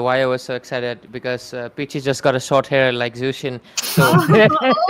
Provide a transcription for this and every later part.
why I was so excited because Peachy just got a short hair like Zushin. So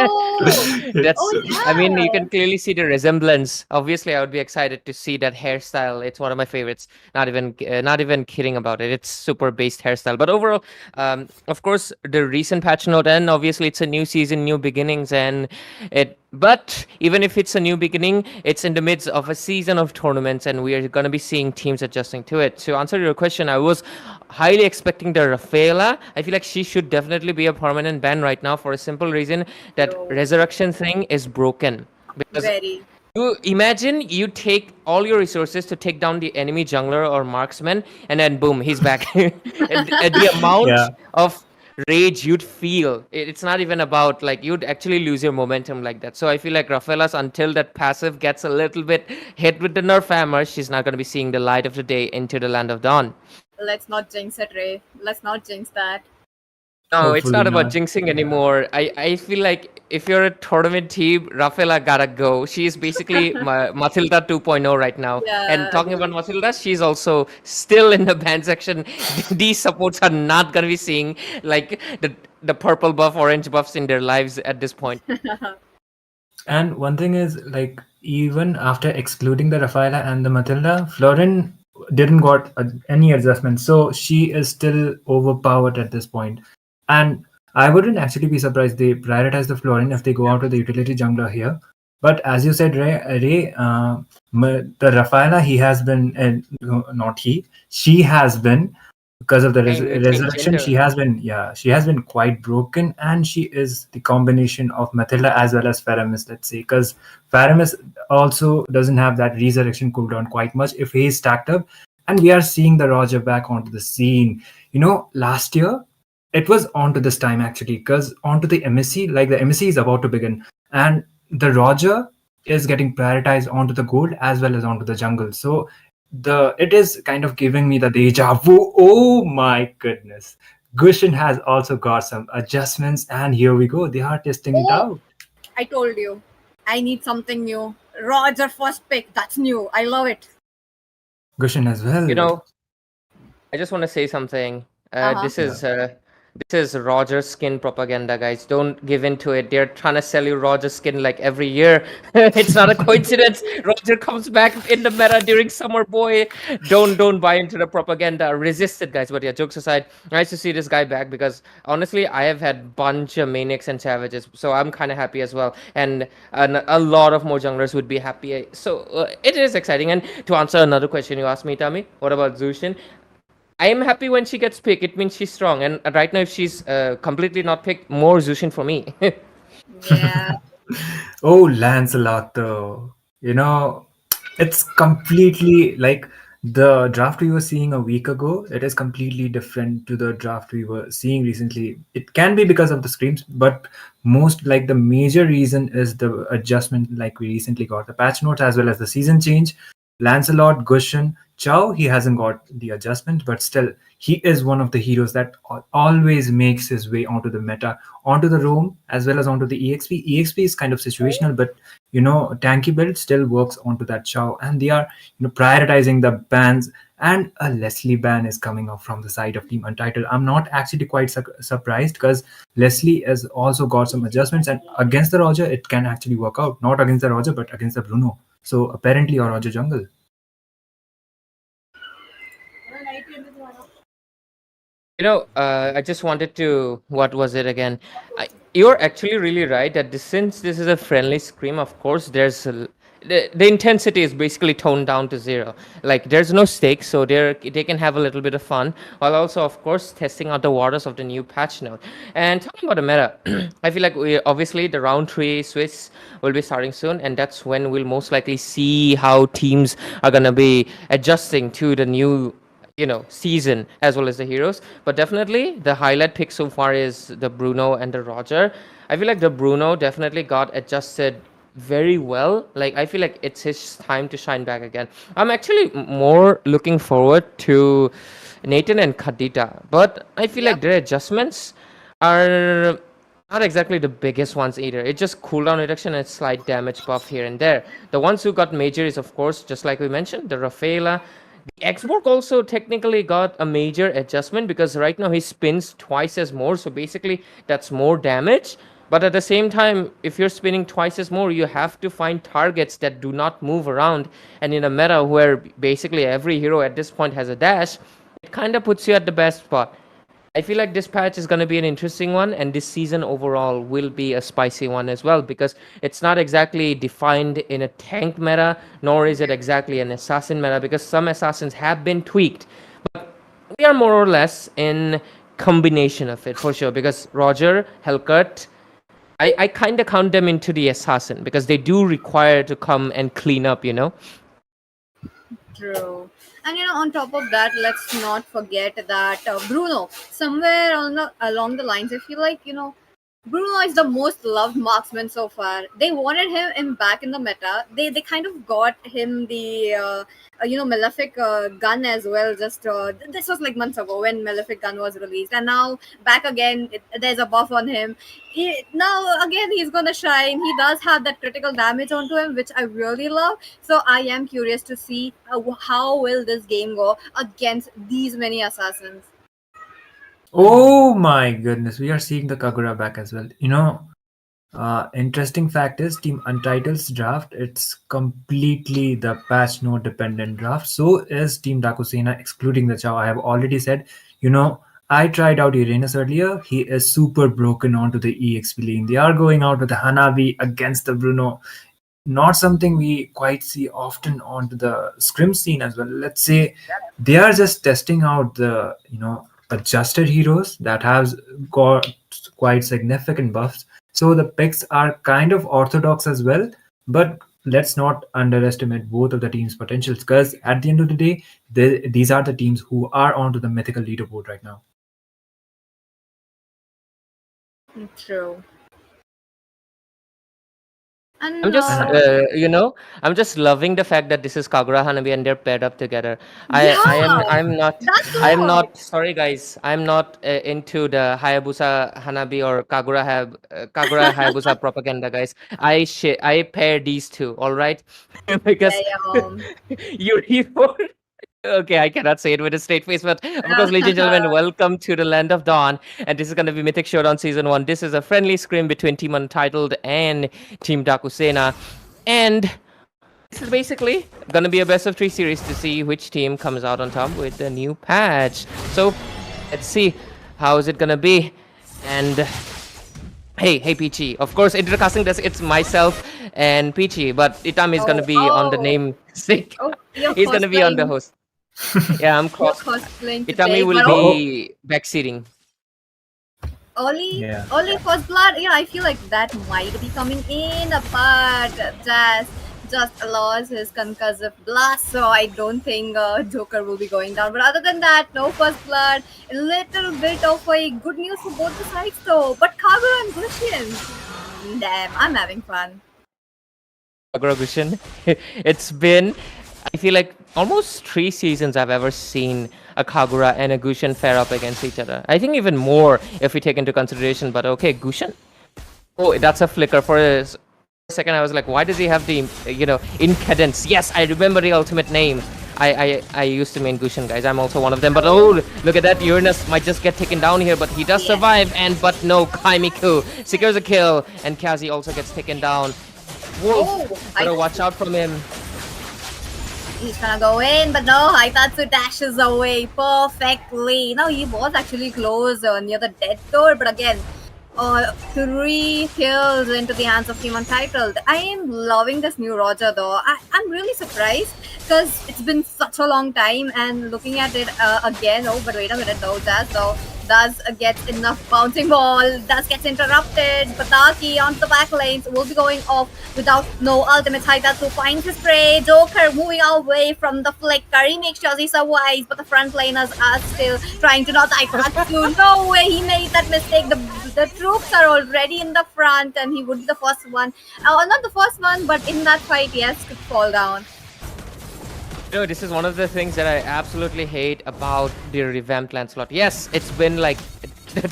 Oh that's, I mean, you yeah. can clearly see the resemblance. Obviously, I would be excited to see that hairstyle. It's one of my favorites. Not even kidding about it. It's super based hairstyle. But overall, of course, the recent patch note, and obviously, it's a new season, new beginnings, and it. But even if it's a new beginning, it's in the midst of a season of tournaments, and we are going to be seeing teams adjusting to it. To answer your question, I was highly expecting the Rafaela. I feel like she should definitely be a permanent ban right now for a simple reason that True. resurrection thing is broken. Because Very. you imagine you take all your resources to take down the enemy jungler or marksman, and then boom, he's back. And the amount Yeah. of rage you'd feel, it's not even about like you'd actually lose your momentum like that. So I feel like Rafaela's, until that passive gets a little bit hit with the nerf hammer, she's not going to be seeing the light of the day into the land of dawn. Let's not jinx it, Ray. Let's not jinx that. No, it's Hopefully not about not. jinxing anymore. I feel like if you're a tournament team, Rafaela gotta go. She's basically Matilda 2.0 right now. And Yeah, talking about agree. Matilda, she's also still in the ban section. These supports are not gonna be seeing like the purple buff, orange buffs in their lives at this point. And one thing is, like, even after excluding the Rafaela and the Matilda, Florin didn't got any adjustments, so she is still overpowered at this point. And I wouldn't actually be surprised they prioritize the Florin if they go out with the utility jungler here. But as you said, the Rafaela, he has been, no, not he, she has been, because of the Change resurrection, gender. she has been, yeah, she has been quite broken, and she is the combination of Matilda as well as Faramis, let's say, because Faramis also doesn't have that resurrection cooldown quite much if he is stacked up. And we are seeing the Roger back onto the scene. Last year it was onto this time actually, because onto the MSC, like the MSC is about to begin, and the Roger is getting prioritized onto the gold as well as onto the jungle. So the it is kind of giving me the deja vu. Oh my goodness. Gushin has also got some adjustments, and here we go. They are testing it Oh, out. I told you. I need something new. Roger first pick. That's new. I love it. Gushin as You well. know, I just want to say something. Uh-huh. This is Roger skin propaganda, guys. Don't give in to it. They're trying to sell you Roger skin like every year. It's not a coincidence. Roger comes back in the meta during summer, boy. Don't buy into the propaganda. Resist it, guys. But yeah, jokes aside, nice to see this guy back because honestly, I have had bunch of maniacs and savages, so I'm kind of happy as well. And a lot of more junglers would be happy. So it is exciting. And to answer another question you asked me, Tami, what about Zushin? I am happy when she gets picked. It means she's strong. And right now, if she's completely not picked, more Zushin for me. Yeah. Oh, Lancelot, though. It's completely like the draft we were seeing a week ago. It is completely different to the draft we were seeing recently. It can be because of the screams, but most like the major reason is the adjustment, like we recently got the patch notes as well as the season change. Lancelot, Gushin, Chow, he hasn't got the adjustment, but still, he is one of the heroes that always makes his way onto the meta, onto the roam, as well as onto the EXP. EXP is kind of situational, but tanky build still works onto that Chow, and they are prioritizing the bans. And a Leslie ban is coming up from the side of Team Untitled. I'm not actually quite surprised because Leslie has also got some adjustments, and against the Roger, it can actually work out. Not against the Roger, but against the Bruno. So apparently, or Roger jungle. I just wanted to. What was it again? You're actually really right that since this is a friendly scream, of course, the intensity is basically toned down to zero. Like there's no stakes, so they can have a little bit of fun while also, of course, testing out the waters of the new patch note. And talking about the meta, I feel like we obviously the round three Swiss will be starting soon, and that's when we'll most likely see how teams are gonna be adjusting to the new season as well as the heroes. But definitely the highlight pick so far is the Bruno and the Roger. I feel like the Bruno definitely got adjusted very well. Like I feel like it's his time to shine back again. I'm actually more looking forward to Nathan and Khadija, but I feel like Yep. their adjustments are not exactly the biggest ones either. It's just cooldown reduction and slight damage buff here and there. The ones who got major is, of course, just like we mentioned, the Rafaela, Xborg also technically got a major adjustment because right now he spins twice as more, so basically that's more damage. But at the same time, if you're spinning twice as more, you have to find targets that do not move around. And in a meta where basically every hero at this point has a dash, it kind of puts you at the best spot. I feel like this patch is going to be an interesting one, and this season overall will be a spicy one as well because it's not exactly defined in a tank meta, nor is it exactly an assassin meta because some assassins have been tweaked. But we are more or less in combination of it for sure because Roger, Hellcut, I kind of count them into the assassin because they do require to come and clean up, you know? True. And on top of that, let's not forget that Bruno, somewhere along the lines, I feel like, Bruno is the most loved marksman so far. They wanted him back in the meta. They kind of got him the Malefic gun as well. Just this was like months ago when Malefic gun was released, and now back again. There's a buff on him. Now again he's gonna shine. He does have that critical damage onto him, which I really love. So I am curious to see how will this game go against these many assassins. Oh my goodness, we are seeing the Kagura back as well. Interesting fact is Team Untitled's draft, it's completely the patch node dependent draft. So is Team Daaku Sena, excluding the Chow. I have already said, I tried out Uranus earlier. He is super broken onto the EXP lane. They are going out with the Hanabi against the Bruno. Not something we quite see often onto the scrim scene as well. Let's say they are just testing out the adjusted heroes that have got quite significant buffs. So the picks are kind of orthodox as well, but let's not underestimate both of the teams' potentials because at the end of the day, these are the teams who are onto the mythical leaderboard right now. True. I'm And just, I'm just loving the fact that this is Kagura Hanabi and they're paired up together. yeah, that's I'm good. not. Sorry, guys, I'm not into the Hayabusa Hanabi or Kagura Hayabusa propaganda, guys. I pair these two, all right, because Damn. you okay, I cannot say it with a straight face, but of course, ladies and gentlemen, welcome to the Land of Dawn. And this is going to be Mythic Showdown Season 1. This is a friendly scrim between Team Untitled and Team Daaku Sena. And this is basically going to be a best of 3 series to see which team comes out on top with the new patch. So let's see how is it going to be. And hey, Peachy. Of course, intercasting this, it's myself and Peachy, but Itami is going to be on the name sake. Oh, you're He's going to be on the cosplaying. host. Yeah, I'm You're cross. cosplaying Itami today, will but be backseating. Oli, Yeah. Oli first blood. Yeah, I feel like that might be coming in, but just lost his concussive blast, so I don't think Joker will be going down. But other than that, no first blood. A little bit of a good news for both the sides, though. But Kagura and Gushin, damn, I'm having fun. Agro-Gushin. It's been, I feel like, almost 3 seasons I've ever seen a Kagura and a Gushin fare up against each other. I think even more if we take into consideration, but okay, Gushin? Oh, that's a flicker. For a second, I was like, why does he have the, incadence? Yes, I remember the ultimate name. I used to main Gushin, guys. I'm also one of them. But oh, look at that. Uranus might just get taken down here, but he does Yeah. survive. But no, Kaimiku secures a kill, and Kazi also gets taken down. Wolf, Oh, gotta watch out from him. He's gonna go in, but no, Haitatsu dashes away perfectly. Now he was actually close near the dead door, but again, 3 kills into the hands of Team Untitled. I am loving this new Roger though. I'm really surprised because it's been such a long time and looking at it again. Oh, but wait a minute though, Daz gets enough bouncing ball. Daz gets interrupted. Pataki onto the back lanes will be going off without no ultimate. Haitatsu finds his prey. Joker moving away from the flicker. He makes sure he survives, but the front laners are still trying to not Haitatsu. No way he made that mistake. The troops are already in the front and he would be the first one. Not the first one, but in that fight, yes, could fall down. No, this is one of the things that I absolutely hate about the revamped Lancelot. Yes, it's been like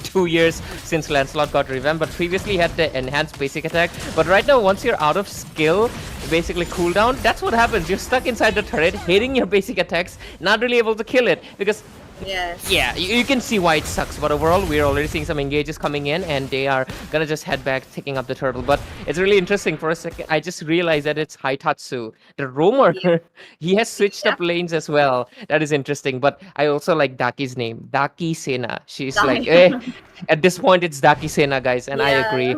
2 years since Lancelot got revamped, but previously he had the enhanced basic attack. But right now, once you're out of skill, basically cooldown, that's what happens. You're stuck inside the turret, hitting your basic attacks, not really able to kill it because Yes. yeah, you can see why it sucks, but overall, we're already seeing some engages coming in, and they are gonna just head back, taking up the turtle. But it's really interesting. For a second, I just realized that it's Haitatsu, the roamer. Yeah. He has switched Yeah. up lanes as well. That is interesting. But I also like Daki's name, Daaku Sena. She's like, at this point, it's Daaku Sena, guys, and I Yeah. agree.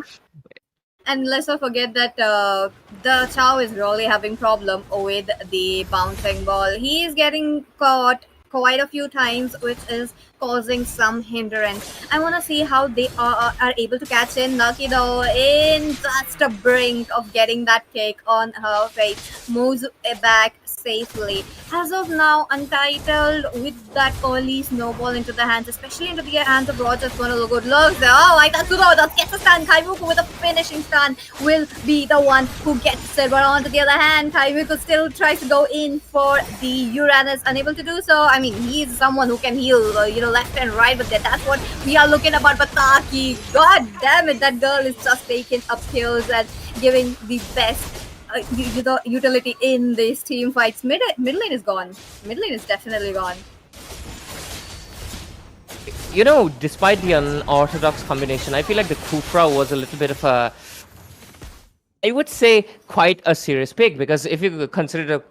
And let's not forget that the Chow is really having problem with the bouncing ball. He is getting caught quite a few times, which is causing some hindrance. I want to see how they are able to catch in. Lucky though, in just a brink of getting that kick on her face, moves it back safely. As of now, Untitled with that early snowball into the hands, especially into the hands of Rogers, one of the good looks. Oh, I thought that gets a stun. Kaimuku with a finishing stun will be the one who gets it. But on the other hand, Kaimuku still tries to go in for the Uranus, unable to do so. I mean, he's someone who can heal, left and right, but that's what we are looking about. But Taki, god damn it, that girl is just taking up kills and giving the best utility in these team fights. Mid lane is gone. Mid lane is definitely gone. You know, despite the unorthodox combination, I feel like the Kufra was a little bit of a, I would say, quite a serious pick, because if you consider the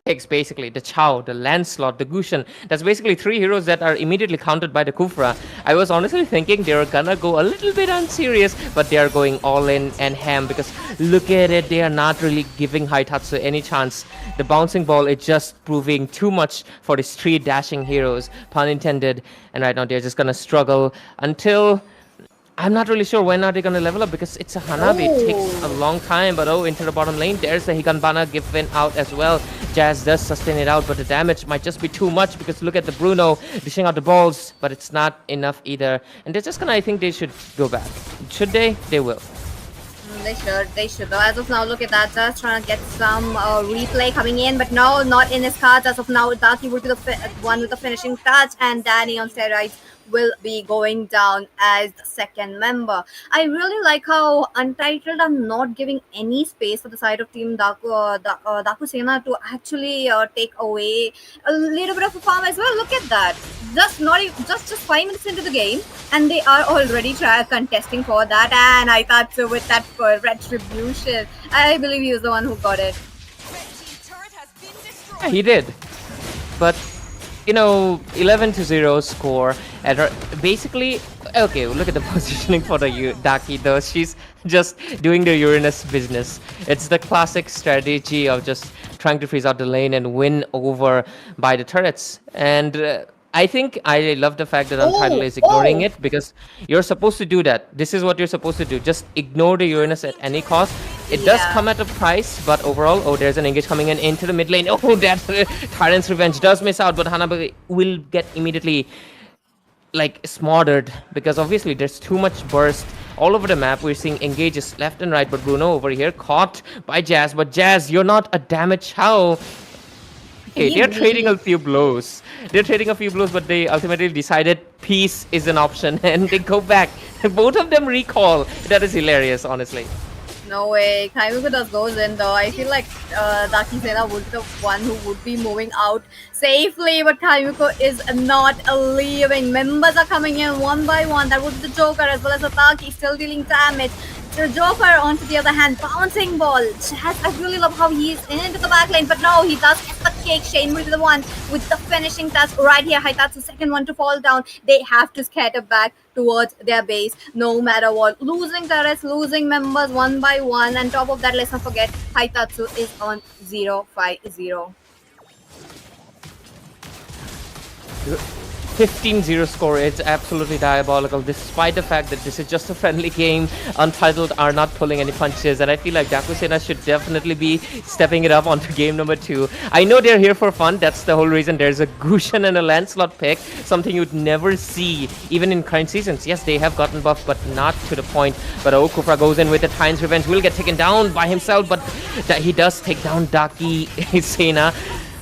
picks, basically the Chow, the Lancelot, the Gushan, that's basically three heroes that are immediately countered by the Kufra. I was honestly thinking they were gonna go a little bit unserious, but they are going all in and ham, because look at it, they are not really giving Haitatsu any chance. The bouncing ball is just proving too much for these three dashing heroes, pun intended, and right now they're just gonna struggle until, I'm not really sure when are they going to level up, because it's a Hanabi. It takes a long time, but into the bottom lane, there's the Higanbana given out as well. Jazz does sustain it out, but the damage might just be too much, because look at the Bruno dishing out the balls, but it's not enough either. And they're just going to, I think they should go back. Should they? They will. They should. Though, as of now, look at that. Just trying to get some replay coming in, but no, not in his cards. As of now, Daki will be the one with the finishing touch, and Danny on steroids will be going down as the second member. I really like how Untitled are not giving any space for the side of Team Daaku Sena to actually take away a little bit of a farm as well. Look at that. Just not even, just 5 minutes into the game, and they are already contesting for that. And I thought so with that retribution, I believe he was the one who got it. Yeah, he did. But you know, 11-0 score at her. Basically, okay, look at the positioning for the Daki though. She's just doing the Uranus business. It's the classic strategy of just trying to freeze out the lane and win over by the turrets. And I think I love the fact that Untitled is ignoring it, because you're supposed to do that. This is what you're supposed to do. Just ignore the Uranus at any cost. It does come at a price, but overall, there's an engage coming in into the mid lane. Oh, that Tyrant's Revenge does miss out, but Hanabi will get immediately like smothered, because obviously there's too much burst all over the map. We're seeing engages left and right, but Bruno over here caught by Jazz. But Jazz, you're not a damage how. Okay, they're trading a few blows. They're trading a few blows, but they ultimately decided peace is an option, and they go back. Both of them recall. That is hilarious, honestly. No way. Kaimuku just goes in though. I feel like Daki Sena would be the one who would be moving out safely, but Kaimuku is not leaving. Members are coming in one by one. That was the Joker as well as Ataki still dealing damage. The Joker, on to the other hand, bouncing ball. I really love how he's into the back lane, but no, he does get the kick. Shane will be the one with the finishing touch right here. Haitatsu the second one to fall down. They have to scatter back towards their base no matter what. Losing turrets, losing members one by one. And top of that, let's not forget, Haitatsu is on 0-5-0. 15-0 score. It's absolutely diabolical, despite the fact that this is just a friendly game. Untitled are not pulling any punches, and I feel like Daaku Sena should definitely be stepping it up onto game number 2. I know they're here for fun. That's the whole reason there's a Gushan and a Lancelot pick, something you'd never see even in current seasons. Yes, they have gotten buffed, but not to the point. But Kufra goes in with the Tyrant's Revenge, will get taken down by himself, but he does take down Daaku Sena.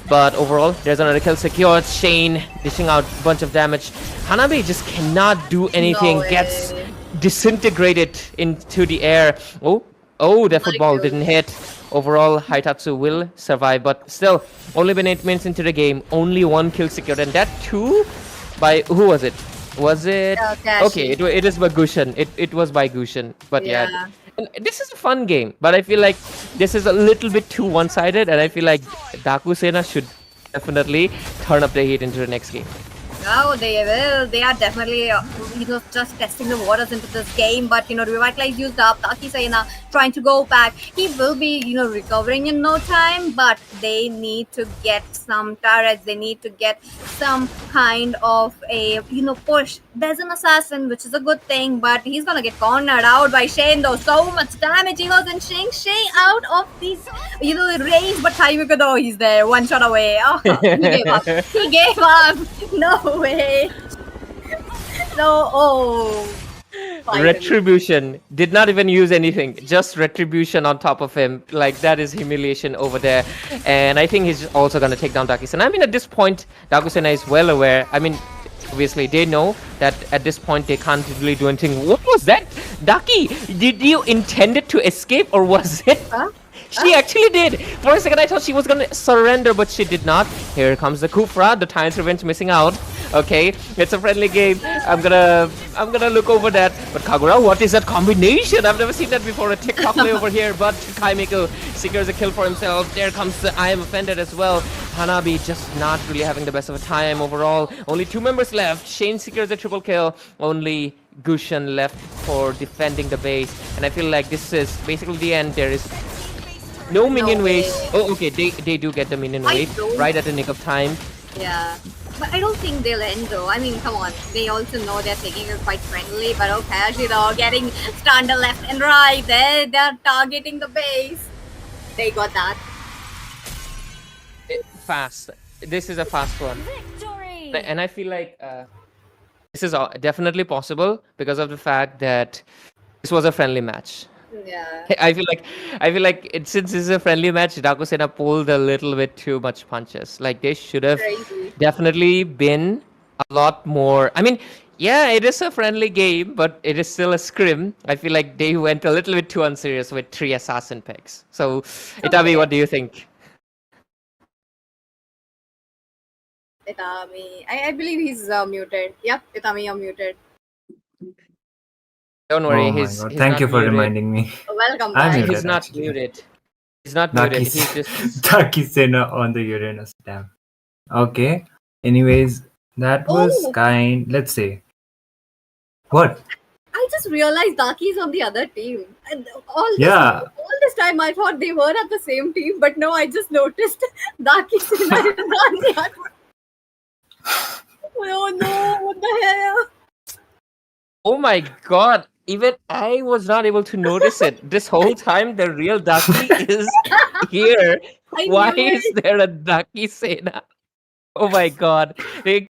But overall, there's another kill secured. Shane dishing out a bunch of damage. Hanabi just cannot do anything. Gets disintegrated into the air. Oh, that football didn't hit. overall Haitatsu will survive, but still, only been 8 minutes into the game, only 1 kill secured, and that too by who was it? Was it okay? Kashi. It is by Gushan. It was by Gushan, but yeah. Yeah. And this is a fun game, but I feel like this is a little bit too one-sided, and I feel like Daaku Sena should definitely turn up the heat into the next game. Oh, they will. They are definitely, just testing the waters into this game. But, Revitalize used up. Daaku Sena trying to go back. He will be, recovering in no time. But they need to get some turrets. They need to get some kind of a, push. There's an assassin, which is a good thing. But he's going to get cornered out by Shane, though. So much damage. He goes and Shay out of these, range. But Taimika, though, he's there. One shot away. Oh, he gave up. He gave up. No way. No, oh. Retribution did not even use anything, just retribution on top of him. Like, that is humiliation over there. And I think he's also going to take down Daaku Sena. I mean, at this point, Daaku Sena is well aware. I mean, obviously, they know that at this point they can't really do anything. What was that? Daki, did you intend it to escape, or was it? She actually did. For a second, I thought she was gonna surrender, but she did not. Here comes the Kufra. The Tyrant's Revenge missing out. Okay, it's a friendly game. I'm gonna look over that. But Kagura, what is that combination? I've never seen that before. A TikTok play over here, but Kaimiku secures a kill for himself. There comes the I am offended as well. Hanabi just not really having the best of a time overall. Only 2 members left. Shane secures a triple kill. Only Gushan left for defending the base. And I feel like this is basically the end. There is no minion wave. Oh, okay. They do get the minion wave right at the nick of time. Yeah. But I don't think they'll end though. I mean, come on. They also know they're taking it quite friendly. But okay, getting stunned left and right. They're targeting the base. They got that. Fast. This is a fast one. Victory! And I feel like this is definitely possible because of the fact that this was a friendly match. Yeah. I feel like since this is a friendly match, Daaku Sena pulled a little bit too much punches. Like, they should have Crazy. definitely been a lot more. I mean, yeah, it is a friendly game, but it is still a scrim. I feel like they went a little bit too unserious with 3 assassin picks. So, Itami, what do you think? Itami. I believe he's muted. Yep, Itami, you're muted. Don't worry, Oh my he's god! he's Thank not you for muted. reminding me. Welcome I'm back. muted. He's not actually. muted. He's not muted. Daaku He's just Daaku Sena on the Uranus. Damn. Okay. Anyways, that was Oh. Let's say. What? I just realized Daki's on the other team. And all this time I thought they were at the same team, but no, I just noticed Daki Sena is on the other. Oh no, what the hell? oh my god! Even I was not able to notice it. This whole time, the real Daki is here. I Why knew is there a Daki Sena? Oh my god! They